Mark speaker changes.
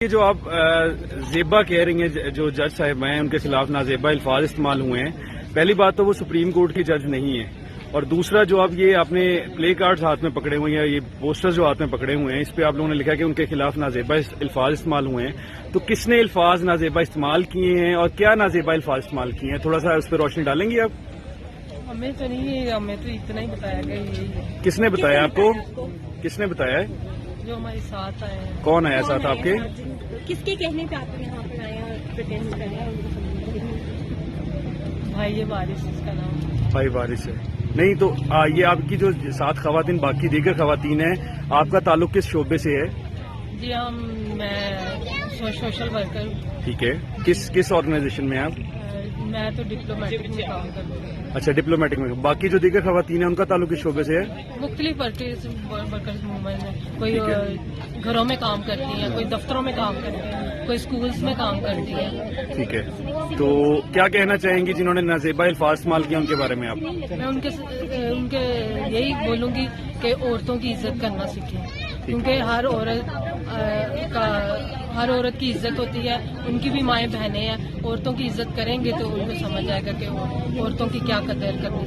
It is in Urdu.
Speaker 1: یہ جو آپ زیبا کہہ رہی ہیں جو جج صاحب ہیں ان کے خلاف نازیبا الفاظ استعمال ہوئے ہیں، پہلی بات تو وہ سپریم کورٹ کی جج نہیں ہے، اور دوسرا جو آپ یہ آپ نے پلے کارڈز ہاتھ میں پکڑے ہوئے ہیں، یہ پوسٹر جو ہاتھ میں پکڑے ہوئے ہیں، اس پہ آپ لوگوں نے لکھا کہ ان کے خلاف نازیبا الفاظ استعمال ہوئے ہیں، تو کس نے الفاظ نازیبا استعمال کیے ہیں اور کیا نازیبا الفاظ استعمال کیے ہیں؟ تھوڑا سا اس پہ روشنی ڈالیں گے آپ؟
Speaker 2: ہمیں تو نہیں، ہمیں تو اتنا ہی بتایا گیا یہی ہے۔
Speaker 1: کس نے بتایا آپ کو؟ کس نے بتایا ہے؟
Speaker 2: جو ہمارے ساتھ آئے ہیں۔
Speaker 1: کون آیا ساتھ آپ کے؟
Speaker 3: کس کے کہنے پہ آپ یہاں پر آئے ہیں پریٹینڈ کر رہے ہیں؟
Speaker 2: بھائی وارث اس کا نام۔
Speaker 1: بھائی وارث ہے نہیں تو یہ آپ کی جو سات خواتین باقی دیگر خواتین ہیں، آپ کا تعلق کس شعبے سے ہے؟
Speaker 2: جی میں سوشل ورکر ہوں۔
Speaker 1: ٹھیک ہے، کس آرگنائزیشن میں ہیں آپ؟
Speaker 2: میں تو ڈپلومیٹک میں کام کرتی ہوں۔
Speaker 1: اچھا، ڈپلومیٹک میں۔ باقی جو دیگر خواتین ہیں ان کا تعلق کس شعبے سے ہے؟
Speaker 2: مختلف ورکرز موومنٹ ہے، کوئی گھروں میں کام کرتی ہیں، کوئی دفتروں میں کام کرتی ہیں، کوئی اسکولس میں کام کرتی ہے۔
Speaker 1: ٹھیک ہے، تو کیا کہنا چاہیں گی جنہوں نے نازیبا الفاظ استعمال کیا ان کے بارے میں آپ؟
Speaker 2: میں ان کے یہی بولوں گی کہ عورتوں کی عزت کرنا سیکھیں، کیونکہ ہر عورت کی عزت ہوتی ہے، ان کی بھی مائیں بہنیں ہیں۔ عورتوں کی عزت کریں گے تو ان کو سمجھ آئے گا کہ عورتوں کی کیا قدر کرنی چاہیے۔